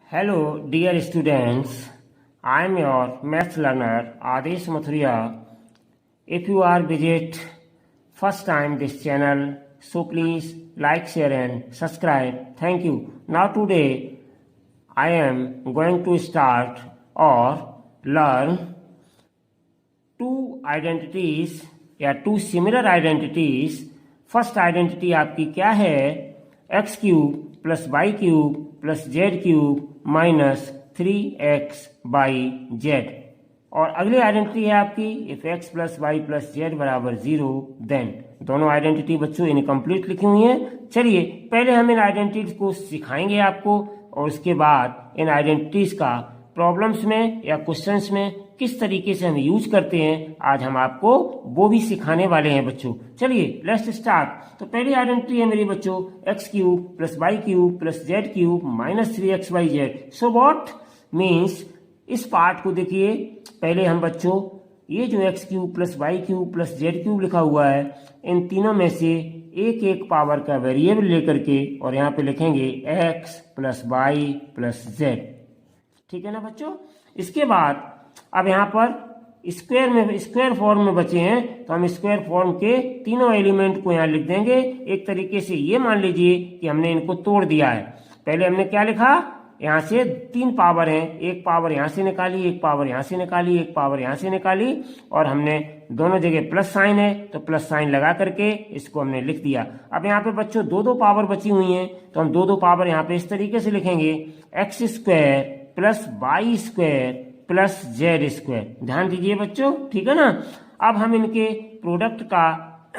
Hello, dear students. I am your math learner Adesh Mathuria. If you are visit first time this channel, so please like, share, and subscribe. Thank you. Now today I am going to start or learn two identities या two similar identities. First identity आपकी क्या है? X cube plus y cube plus z cube minus 3x y z. और अगली identity है आपकी if x plus y plus z बराबर 0 then. दोनों आइडेंटिटी बच्चों इनकम्प्लीट लिखी हुई हैं. चलिए पहले हम इन आइडेंटिटीज को सिखाएंगे आपको और उसके बाद इन आइडेंटिटीज का प्रॉब्लम्स में या क्वेश्चंस में किस तरीके से हम यूज करते हैं आज हम आपको वो भी सिखाने वाले हैं बच्चों. चलिए लेट्स स्टार्ट. तो पहली आइडेंटिटी है मेरी बच्चों x cube plus y cube plus z cube minus 3x y z. So what means इस पार्ट को देखिए. पहले हम बच्चों ये जो x cube plus y cube plus z cube लिखा हुआ है इन तीनों में से एक एक पावर का वेरिएबल लेकर के और यहाँ पे लिखेंगे x plus y plus z. ठीक है ना बच्चों. इसके बाद अब यहाँ पर स्क्वायर फॉर्म में बचे हैं तो हम स्क्वायर फॉर्म के तीनों एलिमेंट को यहाँ लिख देंगे. एक तरीके से ये मान लीजिए कि हमने इनको तोड़ दिया है. पहले हमने क्या लिखा, यहाँ से 3 पावर हैं, एक पावर यहाँ से निकाली, एक पावर यहाँ से निकाली, एक पावर यहाँ से निकाली और हमने दोनों जगह प्लस साइन है तो प्लस साइन लगा करके इसको हमने लिख दिया. अब यहाँ पे बच्चों दो पावर बची हुई हैं तो हम दो पावर यहाँ पे इस तरीके से लिखेंगे x square plus y square plus z square. ध्यान दीजिए बच्चों. ठीक है ना. अब हम इनके प्रोडक्ट का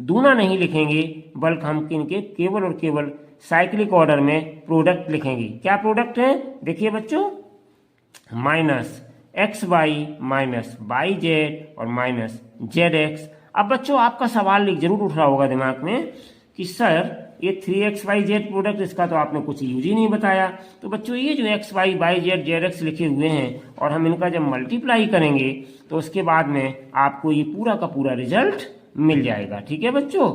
दूना नहीं लिखेंगे बल्कि हम इनके केवल और केवल साइक्लिक ऑर्डर में प्रोडक्ट लिखेंगे. क्या प्रोडक्ट है देखिए बच्चों, minus x y minus y z और माइनस जेड एक्स. अब बच्चों आपका सवाल जरूर उठ रहा होगा दिमाग में कि सर ये 3x वाई जेड प्रोडक्ट इसका तो आपने कुछ यूज ही नहीं बताया. तो बच्चों ये जो x y y z z x लिखे हुए हैं और हम इनका जब मल्टीप्लाई करेंगे तो उसके बाद में आपको ये पूरा का पूरा रिजल्ट मिल जाएगा. ठीक है बच्चों.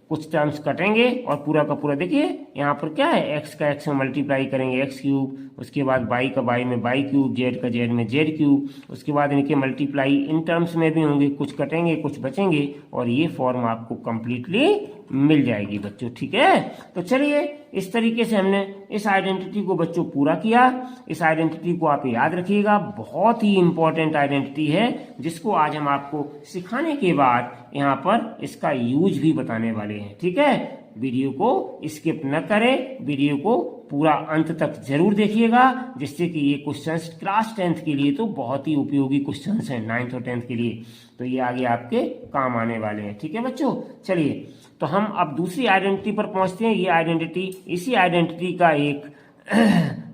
कुछ टर्म्स कटेंगे और पूरा का पूरा देखिए यहाँ पर क्या है, एक्स का एक्स में मल्टीप्लाई करेंगे एक्स क्यूब, उसके बाद वाई का वाई में वाई क्यूब, जेड का जेड में जेड क्यूब, उसके बाद इनके मल्टीप्लाई इन टर्म्स में भी होंगे, कुछ कटेंगे कुछ बचेंगे और ये फॉर्म आपको कंप्लीटली मिल जाएगी बच्चों. ठीक है. तो चलिए इस तरीके से हमने इस आइडेंटिटी को बच्चों पूरा किया. इस आइडेंटिटी को आप याद रखिएगा, बहुत ही इंपॉर्टेंट आइडेंटिटी है जिसको आज हम आपको सिखाने के बाद यहाँ पर इसका यूज भी बताने वाले हैं. ठीक है. वीडियो को स्किप न करें, वीडियो को पूरा अंत तक जरूर देखिएगा जिससे कि ये क्वेश्चंस क्लास 10th के लिए तो बहुत ही उपयोगी क्वेश्चंस हैं, 9th और 10th के लिए तो ये आगे आपके काम आने वाले हैं. ठीक है बच्चों. चलिए तो हम अब दूसरी आइडेंटिटी पर पहुंचते हैं. ये आइडेंटिटी इसी आइडेंटिटी का एक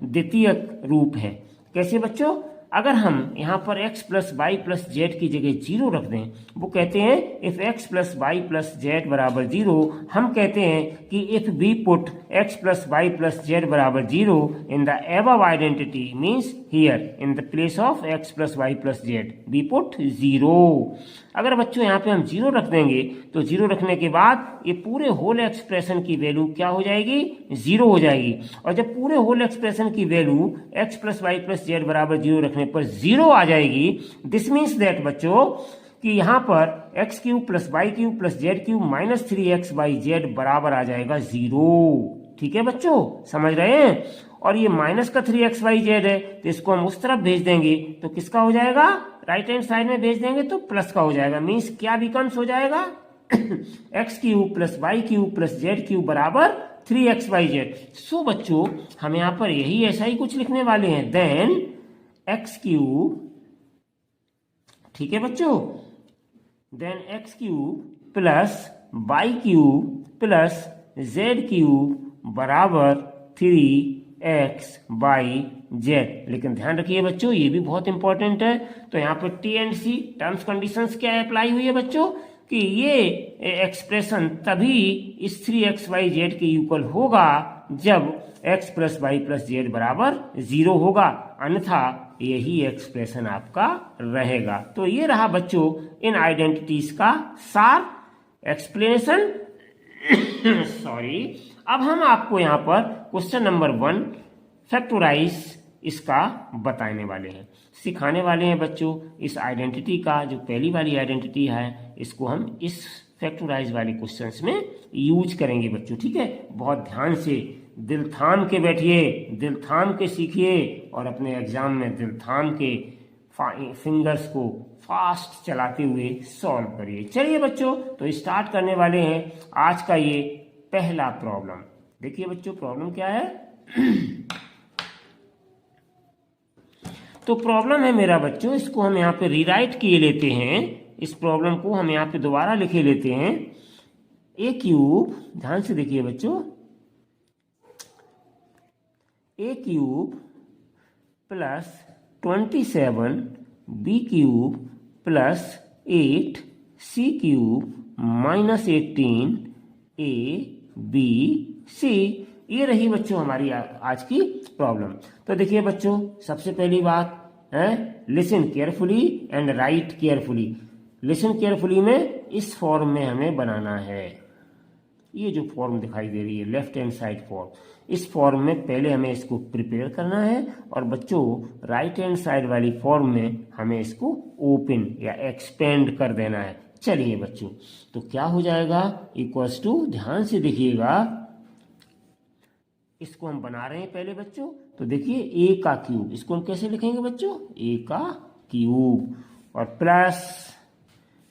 द्वितीय रूप है. कैसे बच्चों, अगर हम यहाँ पर x plus y plus z की जगह 0 रख दें, वो कहते हैं if x plus y plus z बराबर 0, हम कहते हैं कि if we put x plus y plus z बराबर 0 in the above identity means here in the place of x plus y plus z we put 0. अगर बच्चों यहाँ पे हम 0 रख देंगे तो 0 रखने के बाद ये पूरे होल एक्सप्रेशन की वैल्यू क्या हो जाएगी, 0 हो जाएगी. और जब पूरे होल एक्सप्रेशन की value x plus y plus z बराबर 0 रखने पर 0 आ जाएगी, दिस मीन्स दैट बच्चों कि यहाँ पर x cube plus y cube plus z cube minus 3x y z बराबर आ जाएगा 0. ठीक है बच्चों, समझ रहे हैं. और ये माइनस का 3x बाई जेड है तो इसको हम उस तरफ भेज देंगे तो किसका हो जाएगा, राइट हैंड साइड में भेज देंगे तो प्लस का हो जाएगा. मीन्स क्या बिकम्स हो जाएगा x cube plus y cube plus z cube बराबर 3x बाई जेड. सो बच्चों हम यहाँ पर यही ऐसा ही कुछ लिखने वाले हैं. देन एक्स क्यूब, ठीक है बच्चों, then x cube plus y cube plus z cube बराबर 3x बाई जेड. लेकिन ध्यान रखिए बच्चों ये भी बहुत इंपॉर्टेंट है. तो यहाँ पर T and C terms conditions क्या अप्लाई हुई है बच्चों कि ये एक्सप्रेशन तभी इस 3x बाई जेड के इक्वल होगा जब x plus y plus z बराबर 0 होगा, अन्यथा यही एक्सप्रेशन आपका रहेगा. तो ये रहा बच्चों इन आइडेंटिटीज का सार एक्सप्लेनेशन. सॉरी. अब हम आपको यहाँ पर क्वेश्चन नंबर 1 फैक्टराइज इसका बताने वाले हैं, सिखाने वाले हैं बच्चों। इस आइडेंटिटी का जो पहली वाली आइडेंटिटी है, इसको हम इस फैक्टराइज वाले क्वेश्चंस में यूज करेंगे बच्चों, ठीक है। बहुत ध्यान से दिल थाम के बैठिए, दिल थाम के सीखिए और अपने एग्जाम में दिल थाम के फिंगर्स को फास्ट चलाते हुए सॉल्व करिए। चलिए बच्चों, तो स्टार्ट करने वाले हैं आज का ये पहला प्रॉब्लम। देखिए बच्चों, प्रॉब्लम क्या है। तो प्रॉब्लम है मेरा बच्चों, इसको हम यहाँ पे रीराइट किए लेते हैं। इस प्रॉब्लम को हम यहाँ पे दोबारा लिखे लेते हैं। ए क्यूब, ध्यान से देखिए बच्चों, ए cube plus 27 B cube plus 8 C cube minus 18 A B C, ये रही बच्चों हमारी आज की प्रॉब्लम। तो देखिए बच्चों, सबसे पहली बात है listen carefully and right carefully. Listen carefully में इस फॉर्म में हमें बनाना है। ये जो फॉर्म दिखाई दे रही है लेफ्ट हैंड साइड फॉर्म, इस फॉर्म में पहले हमें इसको प्रिपेयर करना है और बच्चों राइट हैंड साइड वाली फॉर्म में हमें इसको ओपन या एक्सपेंड कर देना है। चलिए बच्चों, तो क्या हो जाएगा, इक्वल्स टू, ध्यान से देखिएगा, इसको हम बना रहे हैं पहले बच्चों। तो देखिए ए का क्यूब, इसको हम कैसे लिखेंगे बच्चों, ए का क्यूब, और प्लस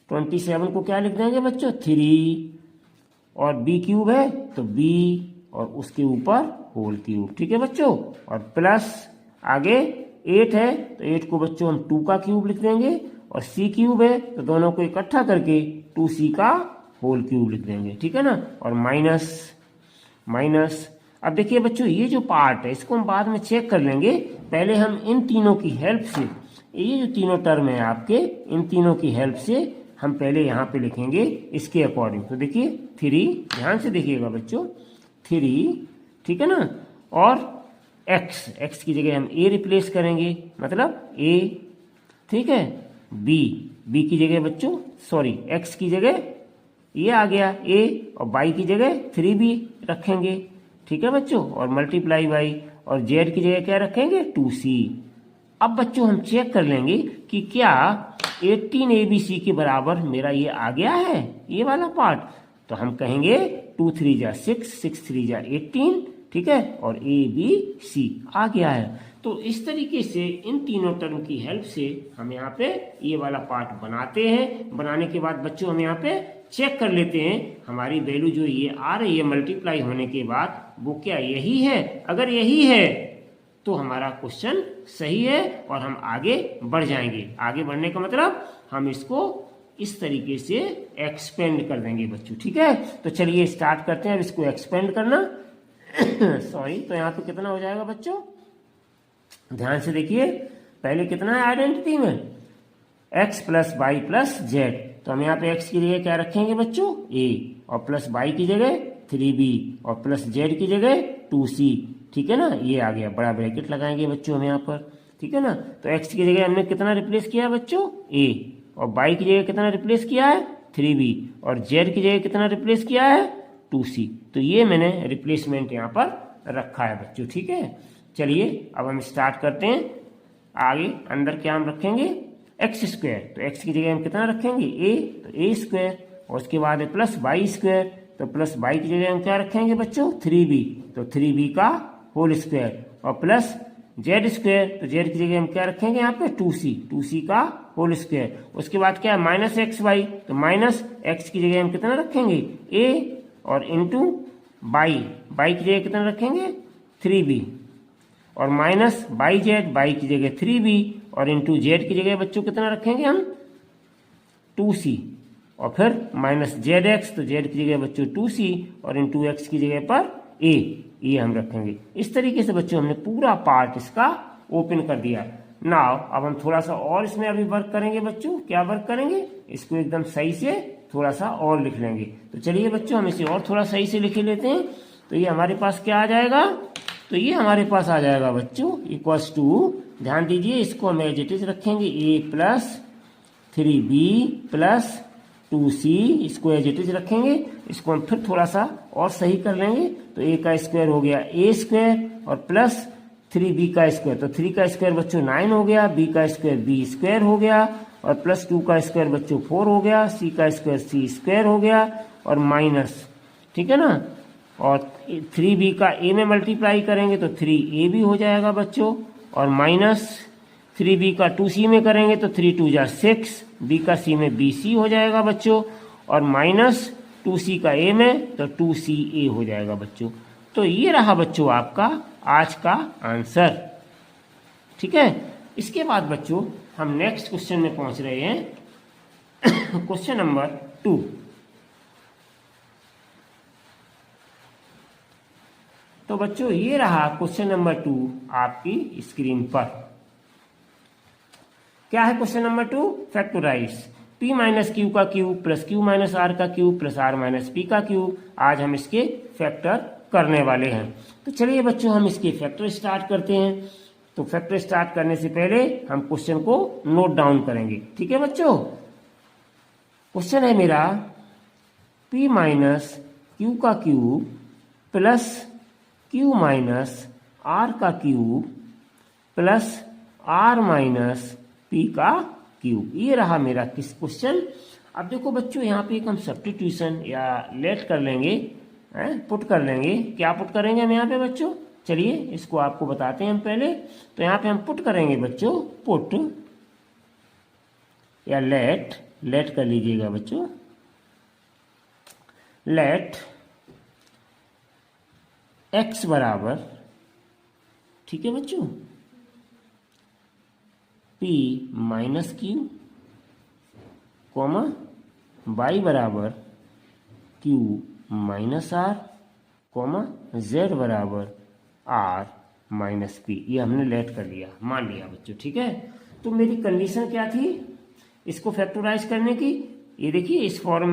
27 को क्या लिख देंगे बच्चों, 3, और बी क्यूब है तो बी और उसके ऊपर होल क्यूब, ठीक है बच्चों। और प्लस आगे 8 है तो 8 को बच्चों हम 2 का क्यूब लिख देंगे, और सी क्यूब है तो दोनों को इकट्ठा करके 2c का होल क्यूब लिख देंगे, ठीक है ना। और माइनस माइनस, अब देखिए बच्चों ये जो पार्ट है इसको हम बाद में चेक कर लेंगे, पहले हम इन तीनों की हेल्प से, ये जो तीनों टर्म है आपके, इन तीनों की हेल्प से हम पहले यहाँ पे लिखेंगे इसके अकॉर्डिंग। तो देखिए 3, ध्यान से देखिएगा बच्चों, 3, ठीक है ना, और x की जगह हम a रिप्लेस करेंगे, मतलब a, ठीक है। b की जगह बच्चों, सॉरी x की जगह ये आ गया a, और y की जगह 3b रखेंगे, ठीक है बच्चों, और मल्टीप्लाई बाई, और z की जगह क्या रखेंगे, 2c। अब बच्चों हम चेक कर लेंगे कि क्या 18 ABC के बराबर मेरा ये आ गया है, ये वाला पार्ट। तो हम कहेंगे 2 3 जा 6, 6 3 जा 18, ठीक है, और ABC आ गया है। तो इस तरीके से इन तीनों टर्म की हेल्प से हम यहाँ पे ये वाला पार्ट बनाते हैं। बनाने के बाद बच्चों हम यहाँ पे चेक कर लेते हैं हमारी वैल्यू जो ये आ रही है मल्टीप्लाई होने के बाद, वो क्या यही है। अगर यही है तो हमारा क्वेश्चन सही है और हम आगे बढ़ जाएंगे। आगे बढ़ने का मतलब हम इसको इस तरीके से एक्सपेंड कर देंगे बच्चों, ठीक है। तो चलिए स्टार्ट करते हैं अब इसको एक्सपेंड करना। सॉरी, तो यहाँ पे कितना हो जाएगा बच्चों, ध्यान से देखिए, पहले कितना है आइडेंटिटी में, x plus y plus z. तो हम यहाँ पे x की जगह क्या रखेंगे बच्चों, a, और प्लस y की जगह 3b, और प्लस z की जगह 2c, ठीक है ना। ये आ गया, बड़ा ब्रैकेट लगाएंगे बच्चों हम यहाँ पर, ठीक है ना। तो x की जगह हमने कितना रिप्लेस किया है बच्चों, a, और y की जगह कितना रिप्लेस किया है, 3b, और z की जगह कितना रिप्लेस किया है, 2c। तो ये मैंने रिप्लेसमेंट यहाँ पर रखा है बच्चों, ठीक है। चलिए अब हम स्टार्ट करते हैं। आगे अंदर क्या हम रखेंगे, एक्स स्क्वायर, तो x की जगह हम कितना रखेंगे, a, तो a स्क्वायर, और उसके बाद है प्लस वाई स्क्वायर, तो प्लस वाई की जगह हम क्या रखेंगे बच्चों, 3b, तो 3b का होल स्क्वायर, और प्लस जेड स्क्वायर, तो जेड की जगह हम क्या रखेंगे यहाँ पे, 2c का होल स्क्वायर। उसके बाद क्या है माइनस एक्स वाई, तो माइनस एक्स की जगह हम कितना रखेंगे, a, और इंटू बाई की जगह कितना रखेंगे, 3b, और माइनस बाई जेड, बाई की जगह 3b, और इंटू जेड की जगह बच्चों कितना रखेंगे हम, 2c, और फिर माइनस जेड एक्स, तो जेड की जगह बच्चों 2c, और इंटू एक्स की जगह पर a, ये हम रखेंगे। इस तरीके से बच्चों हमने पूरा पार्ट इसका ओपन कर दिया। नाउ अब हम थोड़ा सा और इसमें अभी वर्क करेंगे बच्चों। क्या वर्क करेंगे, इसको एकदम सही से थोड़ा सा और लिख लेंगे। तो चलिए बच्चों हम इसे और थोड़ा सही से लिख लेते हैं। तो ये हमारे पास क्या आ जाएगा, तो ये हमारे पास आ जाएगा बच्चों इक्वल्स टू, ध्यान दीजिए इसको हम एज इट इज रखेंगे, a plus 3b plus 2c, इसको एज इट इज रखेंगे। इसको हम फिर थोड़ा सा और सही कर लेंगे, तो a का स्क्वायर हो गया a स्क्वायर, और प्लस 3b का स्क्वायर, तो 3 का स्क्वायर बच्चों 9 हो गया, b का स्क्वायर b स्क्वायर हो गया, और प्लस 2 का स्क्वायर बच्चों 4 हो गया, c का स्क्वायर c स्क्वायर हो गया, और माइनस, ठीक है ना, और 3b का a में मल्टीप्लाई करेंगे तो 3a भी हो जाएगा बच्चों, और माइनस 3b का 2c में करेंगे तो 3 2 जा 6, b का c में bc हो जाएगा बच्चों, और माइनस 2c का a में तो 2ca हो जाएगा बच्चों। तो ये रहा बच्चों आपका आज का आंसर, ठीक है। इसके बाद बच्चों हम नेक्स्ट क्वेश्चन में पहुंच रहे हैं, क्वेश्चन नंबर 2। तो बच्चों ये रहा क्वेश्चन नंबर 2 आपकी स्क्रीन पर। क्या है question number 2? Factorise p minus Q का cube plus Q minus are का cube plus are minus P का क्यूब। आज हम इसके फैक्टर करने वाले हैं। तो चलिए बच्चों हम इसके फैक्टर स्टार्ट करते हैं। तो फैक्टर स्टार्ट करने से पहले हम क्वेश्चन को नोट डाउन करेंगे, ठीक है बच्चों। क्वेश्चन है मेरा p माइनस क्यू का cube plus Q minus are का cube plus are minus P का क्यूब। ये रहा मेरा किस क्वेश्चन। अब देखो बच्चों यहाँ पे एक हम सब्स्टिट्यूशन या लेट कर लेंगे, पुट कर लेंगे। क्या पुट करेंगे हम यहाँ पे बच्चों? चलिए इसको आपको बताते हैं हम पहले। तो यहाँ पे हम पुट करेंगे बच्चों, पुट या लेट कर लीजिएगा बच्चों। लेट x बराबर, ठीक है बच्चों, p minus q comma y बराबर q minus r comma z बराबर r माइनस p। ये हमने लेट कर लिया, मान लिया बच्चों, ठीक है। तो मेरी कंडीशन क्या थी इसको फैक्टराइज करने की? ये देखिए इस फॉर्म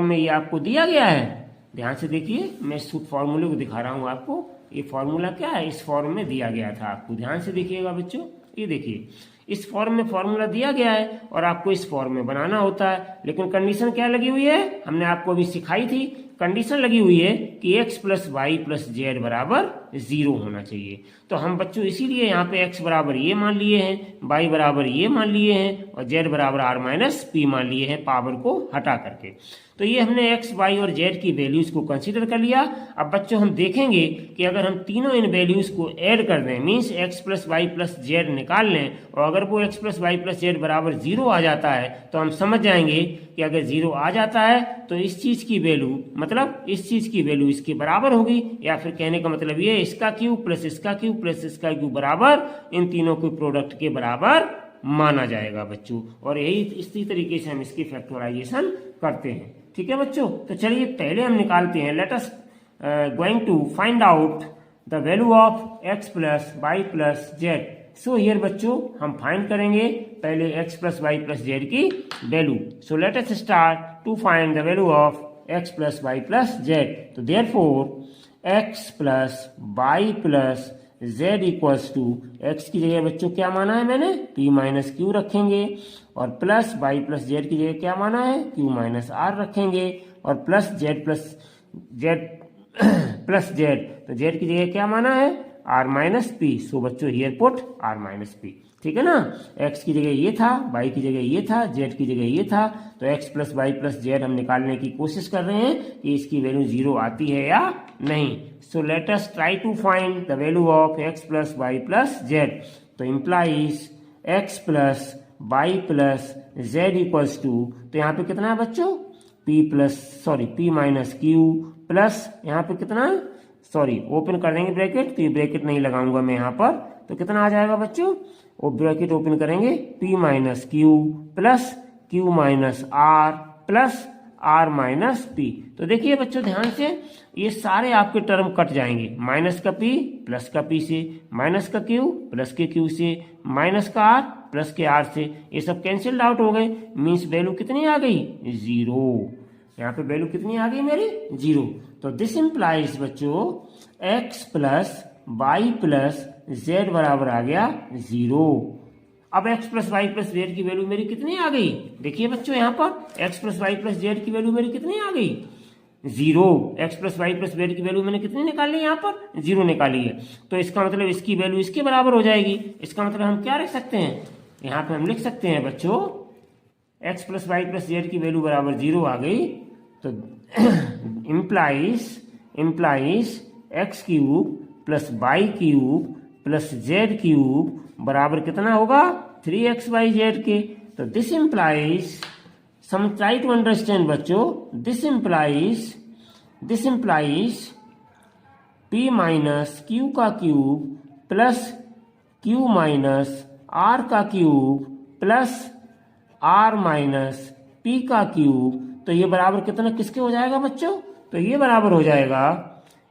में ये आपको दिया गया है। ध्यान से देखिए, मैं इस फॉर्मूले को दिखा रहा हूं आपको। ये फॉर्मूला क्या है, इस फॉर्म में दिया गया था आपको। ध्यान से देखिएगा बच्चों, ये देखिए इस फॉर्म में फॉर्मूला दिया गया है और आपको इस फॉर्म में बनाना होता है। लेकिन कंडीशन क्या लगी हुई है, हमने आपको अभी सिखाई थी। कंडीशन लगी हुई है कि x plus y plus z बराबर 0 होना चाहिए। तो हम बच्चों इसीलिए यहाँ पे x बराबर ये मान लिए हैं, y बराबर ये मान लिए हैं और z बराबर r माइनस पी मान लिए हैं, पावर को हटा करके। तो ये हमने x, y और z की वैल्यूज को कंसीडर कर लिया। अब बच्चों हम देखेंगे कि अगर हम तीनों इन वैल्यूज को ऐड कर दें, means x plus y plus z निकाल लें, और अगर वो x plus y plus z बराबर 0 आ जाता है तो हम समझ जाएंगे कि अगर 0 आ जाता है तो इस चीज की वैल्यू, मतलब इस चीज की वैल्यू इसके बराबर होगी। या फिर कहने का मतलब ये इसका क्यूब प्लस इसका क्यूब प्लस इसका क्यूब बराबर इन तीनों के प्रोडक्ट के बराबर माना जाएगा बच्चों। और यही इसी तरीके से हम इसकी फैक्टराइजेशन करते हैं, ठीक है बच्चों। तो चलिए पहले हम निकालते हैं, let us going to find out the value of x plus y plus Z. So here बच्चों हम फाइंड करेंगे पहले x plus y plus z की value. So let us start to find the value of x plus y plus z. तो therefore x plus y plus z equals to, x की जगह बच्चों क्या माना है मैंने, p माइनस क्यू रखेंगे, और प्लस y प्लस जेड की जगह क्या माना है, q माइनस आर रखेंगे, और प्लस z प्लस जेड, तो z की जगह क्या माना है, r माइनस पी। सो बच्चों here put r minus P, ठीक है ना। x की जगह ये था, y की जगह ये था, z की जगह ये था। तो x plus y plus z हम निकालने की कोशिश कर रहे हैं कि इसकी वैल्यू 0 आती है या नहीं। So let us try to find the value of x plus y plus z. तो implies x plus y plus Z equals to, तो यहाँ पे कितना है बच्चों, p माइनस क्यू प्लस यहाँ पे कितना है, ओपन कर देंगे ब्रैकेट, तो ये ब्रैकेट नहीं लगाऊंगा मैं यहाँ पर। तो कितना आ जाएगा बच्चों, वो ब्रैकेट ओपन करेंगे, p minus q plus q minus r plus r minus p। तो देखिए बच्चों ध्यान से, ये सारे आपके टर्म कट जाएंगे, माइनस का p प्लस का p से, माइनस का q प्लस के q से, माइनस का r प्लस के r से, ये सब कैंसिल्ड आउट हो गए। मीन्स वैल्यू कितनी आ गई, 0। यहाँ पे वैल्यू कितनी आ गई मेरी, 0। तो दिस इंप्लाइज बच्चों x plus y plus z बराबर आ गया 0। अब x plus y plus z की वैल्यू मेरी कितनी आ गई, देखिए बच्चों यहाँ पर x plus y plus z की वैल्यू मेरी कितनी आ गई, zero. X plus y plus z की वैल्यू मैंने कितनी निकाली है यहाँ पर? जीरो निकाली है। तो इसका मतलब इसकी वैल्यू इसके बराबर हो जाएगी। इसका मतलब हम क्या लिख सकते हैं? यहाँ पे हम लिख सकते हैं बच्चों, x plus y plus z की वैल्यू बराबर जीरो आ गई, तो implies x cube plus y cube plus z cube बराबर कितना होगा? 3xyz के। तो this implies, some try to understand बच्चों, this implies p minus Q का cube plus q minus r का cube plus r minus p का cube. तो ये बराबर कितना किसके हो जाएगा बच्चों? तो ये बराबर हो जाएगा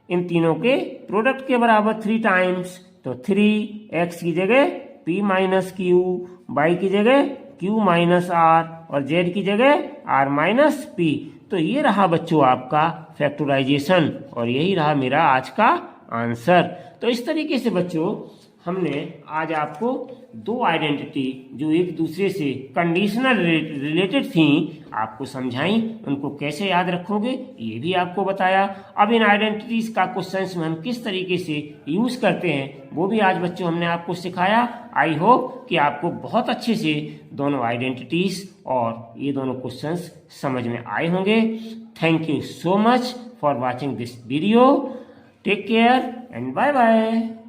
इन तीनों के प्रोडक्ट के बराबर 3 टाइम्स। तो 3x की जगह p माइनस क्यू, y की जगह q माइनस r और z की जगह r माइनस p। तो ये रहा बच्चों आपका फैक्टराइजेशन और यही रहा मेरा आज का आंसर। तो इस तरीके से बच्चों हमने आज आपको दो आइडेंटिटी जो एक दूसरे से कंडीशनल रिलेटेड थी आपको समझाई, उनको कैसे याद रखोगे ये भी आपको बताया। अब इन आइडेंटिटीज का क्वेश्चंस में हम किस तरीके से यूज करते हैं वो भी आज बच्चों हमने आपको सिखाया। आई होप कि आपको बहुत अच्छे से दोनों आइडेंटिटीज और ये दोनों क्वेश्चंस समझ में आए होंगे। Thank you so much for watching this video. Take care and bye bye.